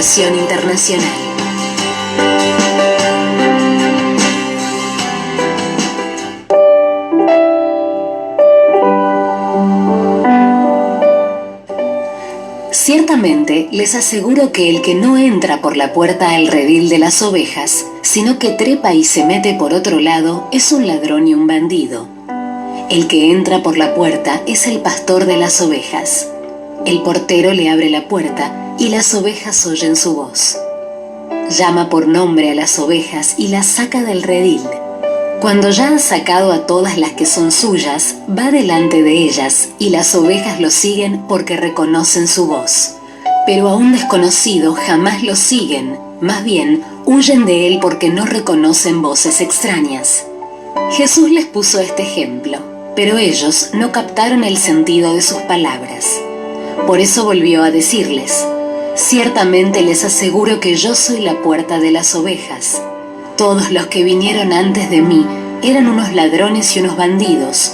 versión internacional. Ciertamente les aseguro que el que no entra por la puerta al redil de las ovejas, sino que trepa y se mete por otro lado, es un ladrón y un bandido. El que entra por la puerta es el pastor de las ovejas. El portero le abre la puerta y las ovejas oyen su voz. Llama por nombre a las ovejas y las saca del redil. Cuando ya ha sacado a todas las que son suyas, va delante de ellas y las ovejas lo siguen porque reconocen su voz. Pero a un desconocido jamás lo siguen, más bien huyen de él porque no reconocen voces extrañas. Jesús les puso este ejemplo, pero ellos no captaron el sentido de sus palabras. Por eso volvió a decirles: ciertamente les aseguro que yo soy la puerta de las ovejas. Todos los que vinieron antes de mí eran unos ladrones y unos bandidos,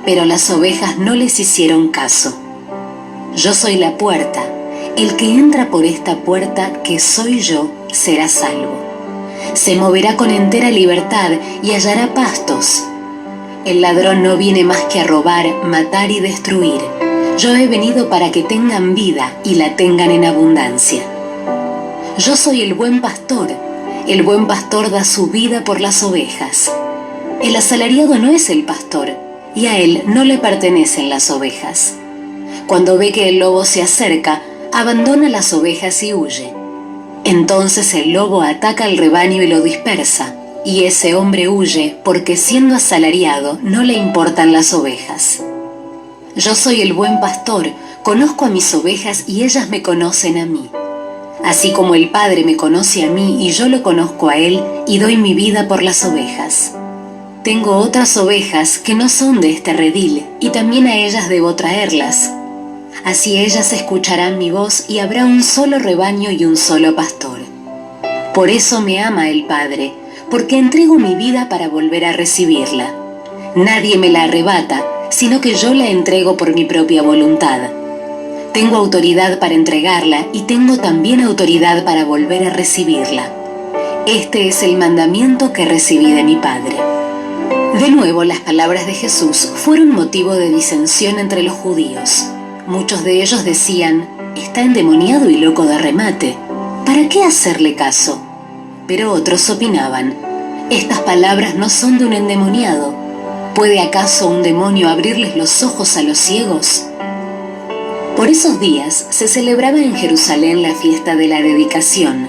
pero las ovejas no les hicieron caso. Yo soy la puerta. El que entra por esta puerta, que soy yo, será salvo. Se moverá con entera libertad y hallará pastos. El ladrón no viene más que a robar, matar y destruir. Yo he venido para que tengan vida y la tengan en abundancia. Yo soy el buen pastor. El buen pastor da su vida por las ovejas. El asalariado no es el pastor, y a él no le pertenecen las ovejas. Cuando ve que el lobo se acerca, abandona las ovejas y huye. Entonces el lobo ataca al rebaño y lo dispersa, y ese hombre huye porque siendo asalariado no le importan las ovejas. Yo soy el buen pastor, conozco a mis ovejas y ellas me conocen a mí. Así como el Padre me conoce a mí y yo lo conozco a él y doy mi vida por las ovejas. Tengo otras ovejas que no son de este redil y también a ellas debo traerlas. Así ellas escucharán mi voz y habrá un solo rebaño y un solo pastor. Por eso me ama el Padre, porque entrego mi vida para volver a recibirla. Nadie me la arrebata, sino que yo la entrego por mi propia voluntad. Tengo autoridad para entregarla y tengo también autoridad para volver a recibirla. Este es el mandamiento que recibí de mi Padre. De nuevo, las palabras de Jesús fueron motivo de disensión entre los judíos. Muchos de ellos decían: está endemoniado y loco de remate. ¿Para qué hacerle caso? Pero otros opinaban: estas palabras no son de un endemoniado. ¿Puede acaso un demonio abrirles los ojos a los ciegos? Por esos días se celebraba en Jerusalén la fiesta de la dedicación.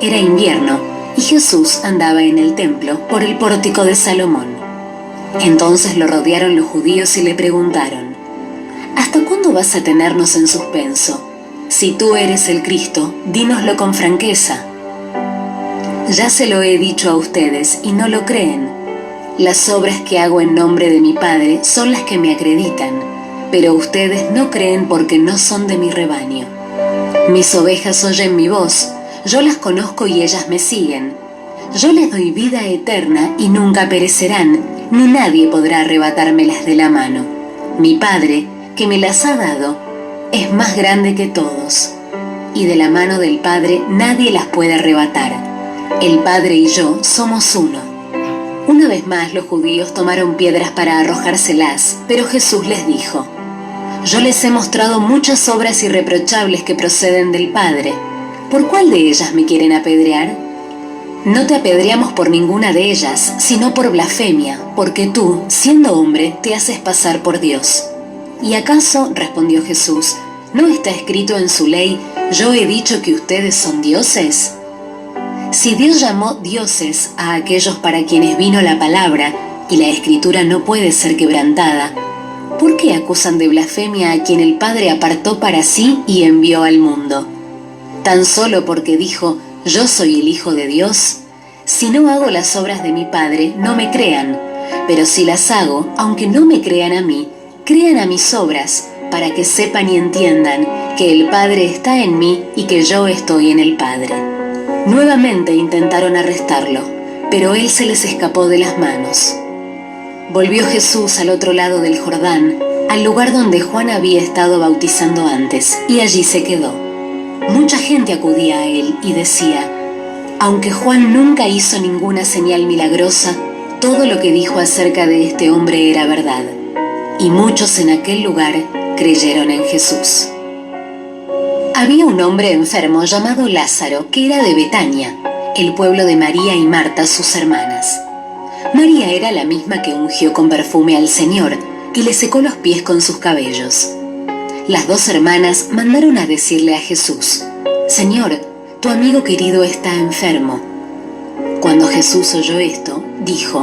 Era invierno y Jesús andaba en el templo por el pórtico de Salomón. Entonces lo rodearon los judíos y le preguntaron: ¿hasta cuándo vas a tenernos en suspenso? Si tú eres el Cristo, dínoslo con franqueza. Ya se lo he dicho a ustedes y no lo creen. Las obras que hago en nombre de mi Padre son las que me acreditan, pero ustedes no creen porque no son de mi rebaño. Mis ovejas oyen mi voz, yo las conozco y ellas me siguen. Yo les doy vida eterna y nunca perecerán, ni nadie podrá arrebatármelas de la mano. Mi Padre, que me las ha dado, es más grande que todos, y de la mano del Padre nadie las puede arrebatar. El Padre y yo somos uno. Una vez más los judíos tomaron piedras para arrojárselas, pero Jesús les dijo: yo les he mostrado muchas obras irreprochables que proceden del Padre. ¿Por cuál de ellas me quieren apedrear? No te apedreamos por ninguna de ellas, sino por blasfemia, porque tú, siendo hombre, te haces pasar por Dios. ¿Y acaso, respondió Jesús, no está escrito en su ley: yo he dicho que ustedes son dioses? Si Dios llamó dioses a aquellos para quienes vino la palabra, y la Escritura no puede ser quebrantada, ¿por qué acusan de blasfemia a quien el Padre apartó para sí y envió al mundo? ¿Tan solo porque dijo: yo soy el Hijo de Dios? Si no hago las obras de mi Padre, no me crean, pero si las hago, aunque no me crean a mí, crean a mis obras, para que sepan y entiendan que el Padre está en mí y que yo estoy en el Padre. Nuevamente intentaron arrestarlo, pero él se les escapó de las manos. Volvió Jesús al otro lado del Jordán, al lugar donde Juan había estado bautizando antes, y allí se quedó. Mucha gente acudía a él y decía: aunque Juan nunca hizo ninguna señal milagrosa, todo lo que dijo acerca de este hombre era verdad. Y muchos en aquel lugar creyeron en Jesús. Había un hombre enfermo llamado Lázaro, que era de Betania, el pueblo de María y Marta, sus hermanas. María era la misma que ungió con perfume al Señor y le secó los pies con sus cabellos. Las dos hermanas mandaron a decirle a Jesús: Señor, tu amigo querido está enfermo. Cuando Jesús oyó esto, dijo: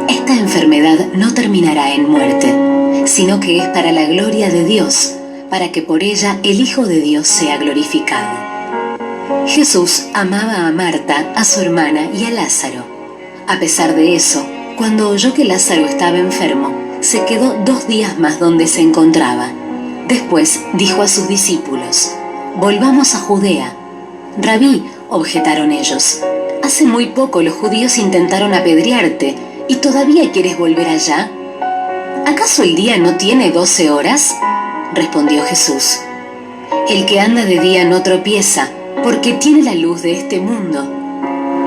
esta enfermedad no terminará en muerte, sino que es para la gloria de Dios, para que por ella el Hijo de Dios sea glorificado. Jesús amaba a Marta, a su hermana y a Lázaro. A pesar de eso, cuando oyó que Lázaro estaba enfermo, se quedó 2 días más donde se encontraba. Después dijo a sus discípulos: volvamos a Judea. Rabí, objetaron ellos, hace muy poco los judíos intentaron apedrearte, ¿y todavía quieres volver allá? ¿Acaso el día no tiene 12 horas? Respondió Jesús. El que anda de día no tropieza, porque tiene la luz de este mundo.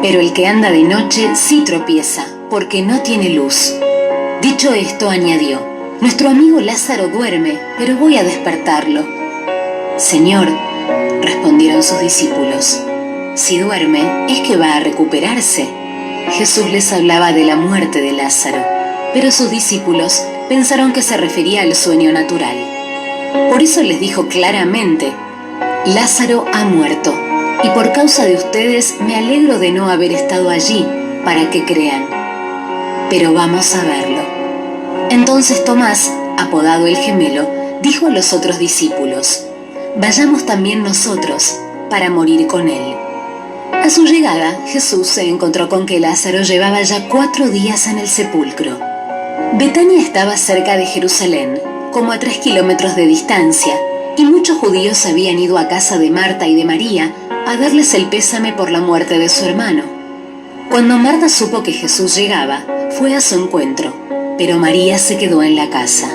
Pero el que anda de noche sí tropieza, porque no tiene luz. Dicho esto, añadió: nuestro amigo Lázaro duerme, pero voy a despertarlo. Señor, respondieron sus discípulos, si duerme, es que va a recuperarse. Jesús les hablaba de la muerte de Lázaro, pero sus discípulos pensaron que se refería al sueño natural. Por eso les dijo claramente: Lázaro ha muerto, y por causa de ustedes me alegro de no haber estado allí para que crean. Pero vamos a verlo. Entonces Tomás, apodado el Gemelo, dijo a los otros discípulos: vayamos también nosotros para morir con él. A su llegada, Jesús se encontró con que Lázaro llevaba ya 4 días en el sepulcro. Betania estaba cerca de Jerusalén, como a 3 kilómetros de distancia, y muchos judíos habían ido a casa de Marta y de María a darles el pésame por la muerte de su hermano. Cuando Marta supo que Jesús llegaba, fue a su encuentro, pero María se quedó en la casa.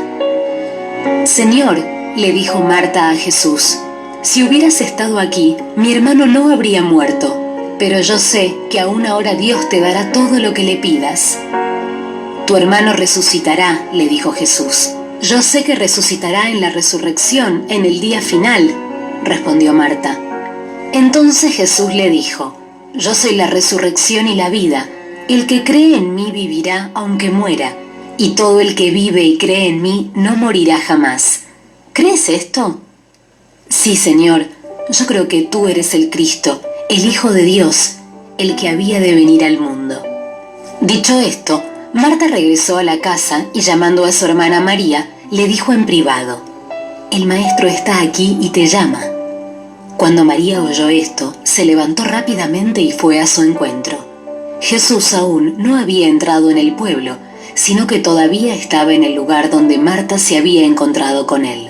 Señor, le dijo Marta a Jesús, si hubieras estado aquí, mi hermano no habría muerto, pero yo sé que aún ahora Dios te dará todo lo que le pidas. Tu hermano resucitará, le dijo Jesús. Yo sé que resucitará en la resurrección, en el día final, respondió Marta. Entonces Jesús le dijo, yo soy la resurrección y la vida. El que cree en mí vivirá aunque muera, y todo el que vive y cree en mí no morirá jamás. ¿Crees esto? Sí, Señor, yo creo que tú eres el Cristo, el Hijo de Dios, el que había de venir al mundo. Dicho esto, Marta regresó a la casa y llamando a su hermana María, le dijo en privado, el maestro está aquí y te llama. Cuando María oyó esto, se levantó rápidamente y fue a su encuentro. Jesús aún no había entrado en el pueblo, sino que todavía estaba en el lugar donde Marta se había encontrado con él.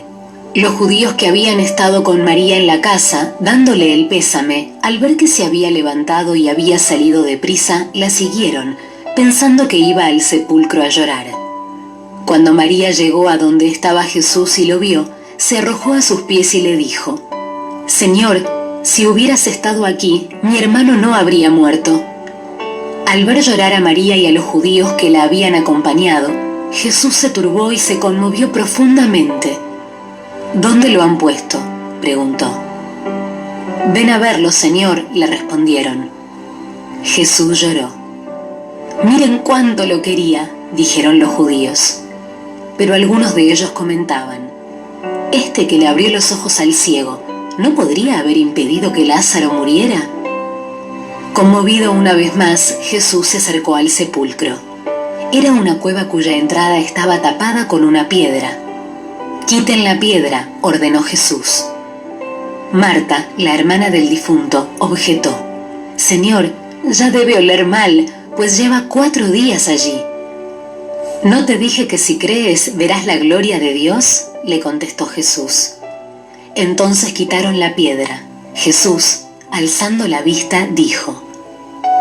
Los judíos que habían estado con María en la casa, dándole el pésame, al ver que se había levantado y había salido deprisa, la siguieron, pensando que iba al sepulcro a llorar. Cuando María llegó a donde estaba Jesús y lo vio, se arrojó a sus pies y le dijo, Señor, si hubieras estado aquí, mi hermano no habría muerto. Al ver llorar a María y a los judíos que la habían acompañado, Jesús se turbó y se conmovió profundamente. ¿Dónde lo han puesto?, preguntó. Ven a verlo, Señor, le respondieron. Jesús lloró. Miren cuánto lo quería, dijeron los judíos. Pero algunos de ellos comentaban, este que le abrió los ojos al ciego, ¿no podría haber impedido que Lázaro muriera? Conmovido una vez más, Jesús se acercó al sepulcro. Era una cueva cuya entrada estaba tapada con una piedra. Quiten la piedra, ordenó Jesús. Marta, la hermana del difunto, objetó. Señor, ya debe oler mal, pues lleva 4 días allí. ¿No te dije que si crees verás la gloria de Dios?, le contestó Jesús. Entonces quitaron la piedra. Jesús, alzando la vista, dijo,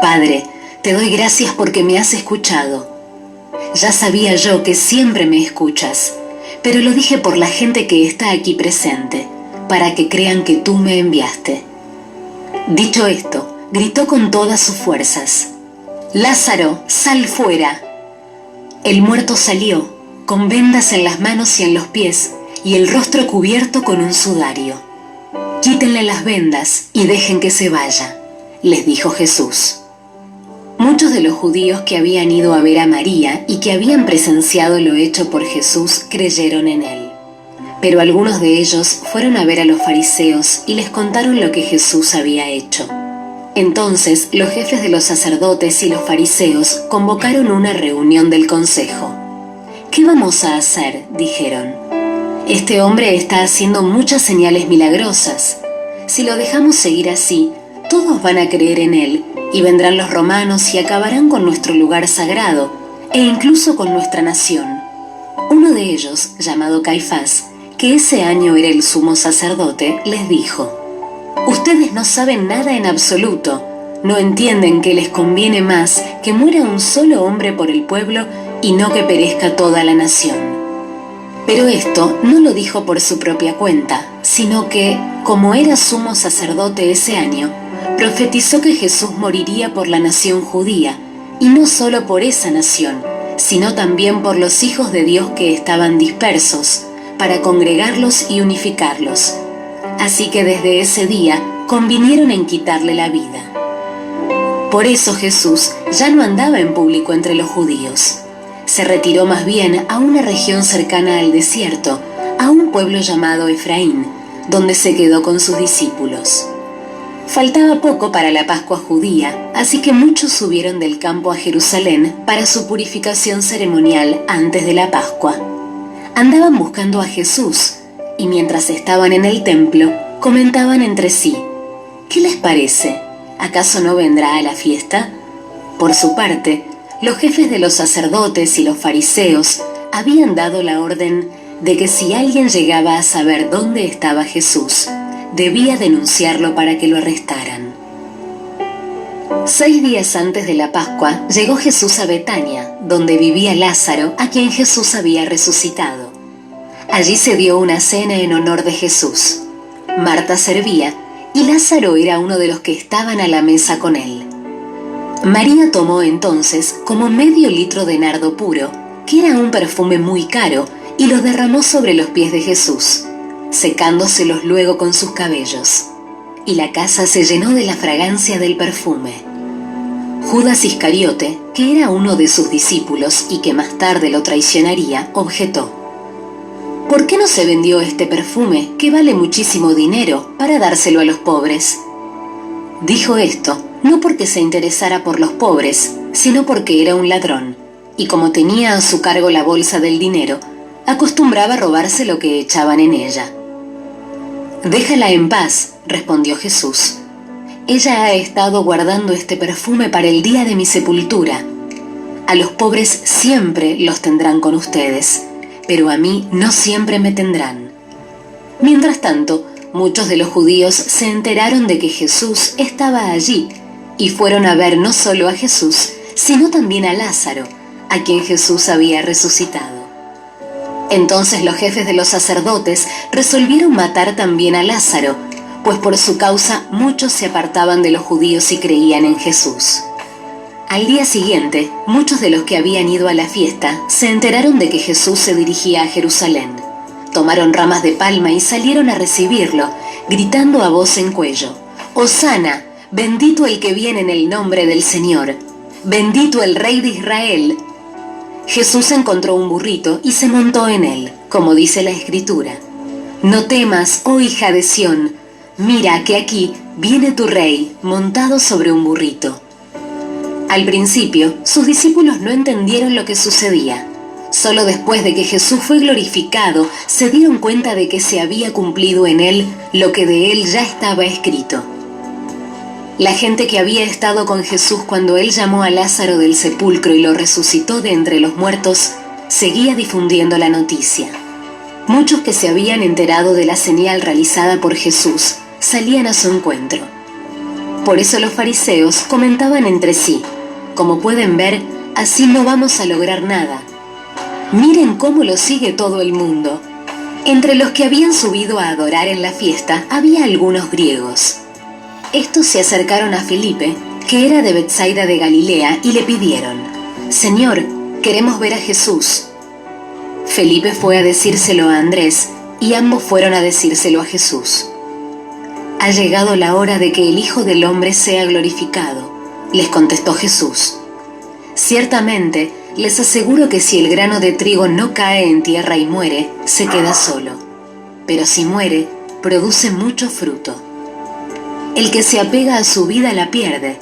Padre, te doy gracias porque me has escuchado. Ya sabía yo que siempre me escuchas, pero lo dije por la gente que está aquí presente, para que crean que tú me enviaste». Dicho esto, gritó con todas sus fuerzas: «Lázaro, sal fuera». El muerto salió, con vendas en las manos y en los pies, y el rostro cubierto con un sudario. «Quítenle las vendas y dejen que se vaya», les dijo Jesús. Muchos de los judíos que habían ido a ver a María y que habían presenciado lo hecho por Jesús creyeron en él. Pero algunos de ellos fueron a ver a los fariseos y les contaron lo que Jesús había hecho. Entonces los jefes de los sacerdotes y los fariseos convocaron una reunión del consejo. «¿Qué vamos a hacer?», dijeron. «Este hombre está haciendo muchas señales milagrosas. Si lo dejamos seguir así, todos van a creer en él, y vendrán los romanos y acabarán con nuestro lugar sagrado, e incluso con nuestra nación». Uno de ellos, llamado Caifás, que ese año era el sumo sacerdote, les dijo: «Ustedes no saben nada en absoluto, no entienden que les conviene más que muera un solo hombre por el pueblo y no que perezca toda la nación». Pero esto no lo dijo por su propia cuenta, sino que, como era sumo sacerdote ese año, profetizó que Jesús moriría por la nación judía, y no solo por esa nación, sino también por los hijos de Dios que estaban dispersos, para congregarlos y unificarlos. Así que desde ese día convinieron en quitarle la vida. Por eso Jesús ya no andaba en público entre los judíos. Se retiró más bien a una región cercana al desierto, a un pueblo llamado Efraín, donde se quedó con sus discípulos. Faltaba poco para la Pascua judía, así que muchos subieron del campo a Jerusalén para su purificación ceremonial antes de la Pascua. Andaban buscando a Jesús, y mientras estaban en el templo, comentaban entre sí: «¿Qué les parece? ¿Acaso no vendrá a la fiesta?». Por su parte, los jefes de los sacerdotes y los fariseos habían dado la orden de que si alguien llegaba a saber dónde estaba Jesús, debía denunciarlo para que lo arrestaran. 6 días antes de la Pascua llegó Jesús a Betania, donde vivía Lázaro, a quien Jesús había resucitado. Allí se dio una cena en honor de Jesús. Marta servía y Lázaro era uno de los que estaban a la mesa con él. María tomó entonces como medio litro de nardo puro, que era un perfume muy caro, y lo derramó sobre los pies de Jesús, secándoselos luego con sus cabellos. Y la casa se llenó de la fragancia del perfume. Judas Iscariote, que era uno de sus discípulos y que más tarde lo traicionaría, objetó: «¿Por qué no se vendió este perfume, que vale muchísimo dinero, para dárselo a los pobres?». Dijo esto no porque se interesara por los pobres, sino porque era un ladrón, y como tenía a su cargo la bolsa del dinero, acostumbraba a robarse lo que echaban en ella. «Déjala en paz», respondió Jesús. «Ella ha estado guardando este perfume para el día de mi sepultura. A los pobres siempre los tendrán con ustedes, pero a mí no siempre me tendrán». Mientras tanto, muchos de los judíos se enteraron de que Jesús estaba allí y fueron a ver no solo a Jesús, sino también a Lázaro, a quien Jesús había resucitado. Entonces los jefes de los sacerdotes resolvieron matar también a Lázaro, pues por su causa muchos se apartaban de los judíos y creían en Jesús. Al día siguiente, muchos de los que habían ido a la fiesta se enteraron de que Jesús se dirigía a Jerusalén. Tomaron ramas de palma y salieron a recibirlo, gritando a voz en cuello: «Hosana, bendito el que viene en el nombre del Señor, bendito el Rey de Israel». Jesús encontró un burrito y se montó en él, como dice la Escritura: «No temas, oh hija de Sión, mira que aquí viene tu rey montado sobre un burrito». Al principio, sus discípulos no entendieron lo que sucedía. Solo después de que Jesús fue glorificado, se dieron cuenta de que se había cumplido en él lo que de él ya estaba escrito. La gente que había estado con Jesús cuando él llamó a Lázaro del sepulcro y lo resucitó de entre los muertos, seguía difundiendo la noticia. Muchos que se habían enterado de la señal realizada por Jesús salían a su encuentro. Por eso los fariseos comentaban entre sí: «Como pueden ver, así no vamos a lograr nada. Miren cómo lo sigue todo el mundo». Entre los que habían subido a adorar en la fiesta había algunos griegos. Estos se acercaron a Felipe, que era de Betsaida de Galilea, y le pidieron: «Señor, queremos ver a Jesús». Felipe fue a decírselo a Andrés, y ambos fueron a decírselo a Jesús. «Ha llegado la hora de que el Hijo del Hombre sea glorificado», les contestó Jesús. «Ciertamente, les aseguro que si el grano de trigo no cae en tierra y muere, se queda solo. Pero si muere, produce mucho fruto. El que se apega a su vida la pierde.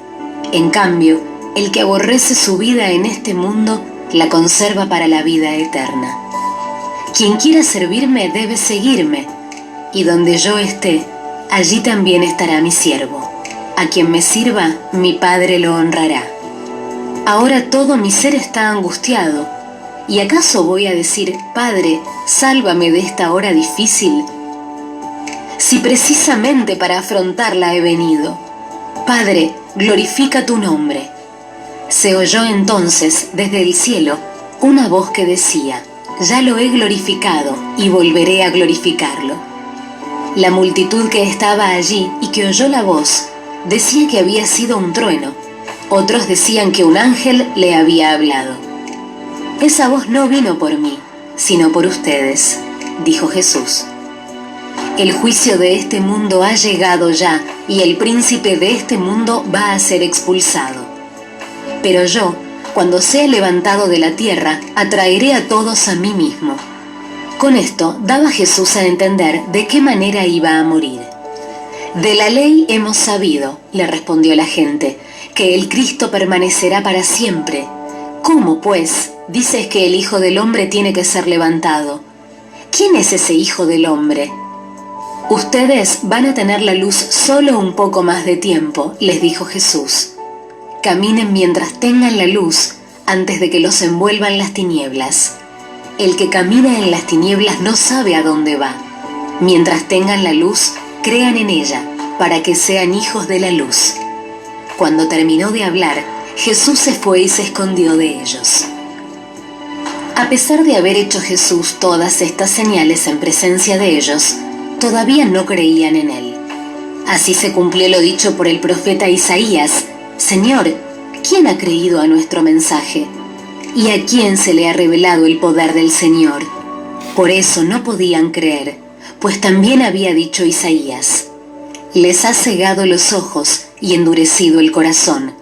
En cambio, el que aborrece su vida en este mundo, la conserva para la vida eterna. Quien quiera servirme debe seguirme, y donde yo esté, allí también estará mi siervo. A quien me sirva, mi Padre lo honrará. Ahora todo mi ser está angustiado, ¿y acaso voy a decir: Padre, sálvame de esta hora difícil? Si precisamente para afrontarla he venido. Padre, glorifica tu nombre». Se oyó entonces desde el cielo una voz que decía: «Ya lo he glorificado y volveré a glorificarlo». La multitud que estaba allí y que oyó la voz decía que había sido un trueno. Otros decían que un ángel le había hablado. «Esa voz no vino por mí, sino por ustedes», dijo Jesús. «El juicio de este mundo ha llegado ya, y el príncipe de este mundo va a ser expulsado. Pero yo, cuando sea levantado de la tierra, atraeré a todos a mí mismo». Con esto daba Jesús a entender de qué manera iba a morir. «De la ley hemos sabido», le respondió la gente, «que el Cristo permanecerá para siempre. ¿Cómo, pues, dices que el Hijo del Hombre tiene que ser levantado? ¿Quién es ese Hijo del Hombre?» «Ustedes van a tener la luz solo un poco más de tiempo», les dijo Jesús. «Caminen mientras tengan la luz, antes de que los envuelvan las tinieblas. El que camina en las tinieblas no sabe a dónde va. Mientras tengan la luz, crean en ella, para que sean hijos de la luz». Cuando terminó de hablar, Jesús se fue y se escondió de ellos. A pesar de haber hecho Jesús todas estas señales en presencia de ellos, todavía no creían en él. Así se cumplió lo dicho por el profeta Isaías: «Señor, ¿quién ha creído a nuestro mensaje? ¿Y a quién se le ha revelado el poder del Señor?». Por eso no podían creer, pues también había dicho Isaías: «Les ha cegado los ojos y endurecido el corazón,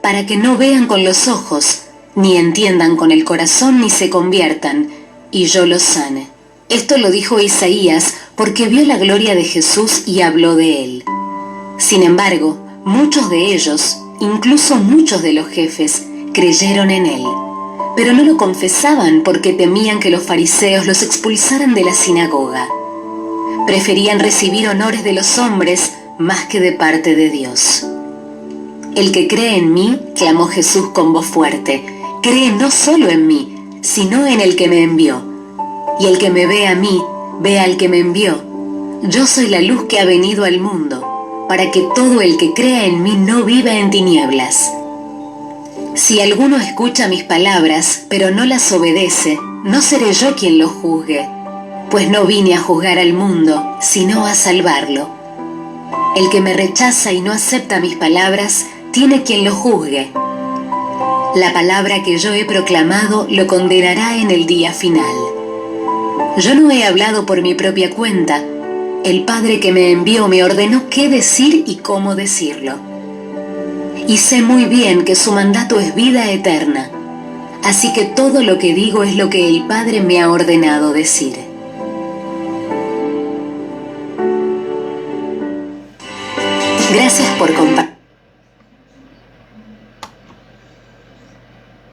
para que no vean con los ojos, ni entiendan con el corazón, ni se conviertan, y yo los sane». Esto lo dijo Isaías porque vio la gloria de Jesús y habló de él. Sin embargo, muchos de ellos, incluso muchos de los jefes, creyeron en él, pero no lo confesaban porque temían que los fariseos los expulsaran de la sinagoga. Preferían recibir honores de los hombres más que de parte de Dios. «El que cree en mí», clamó Jesús con voz fuerte, «cree no solo en mí, sino en el que me envió. Y el que me ve a mí, ve al que me envió. Yo soy la luz que ha venido al mundo, para que todo el que crea en mí no viva en tinieblas. Si alguno escucha mis palabras, pero no las obedece, no seré yo quien lo juzgue, pues no vine a juzgar al mundo, sino a salvarlo. El que me rechaza y no acepta mis palabras, tiene quien lo juzgue. La palabra que yo he proclamado lo condenará en el día final. Yo no he hablado por mi propia cuenta. El Padre que me envió me ordenó qué decir y cómo decirlo. Y sé muy bien que su mandato es vida eterna. Así que todo lo que digo es lo que el Padre me ha ordenado decir. Gracias por compartir.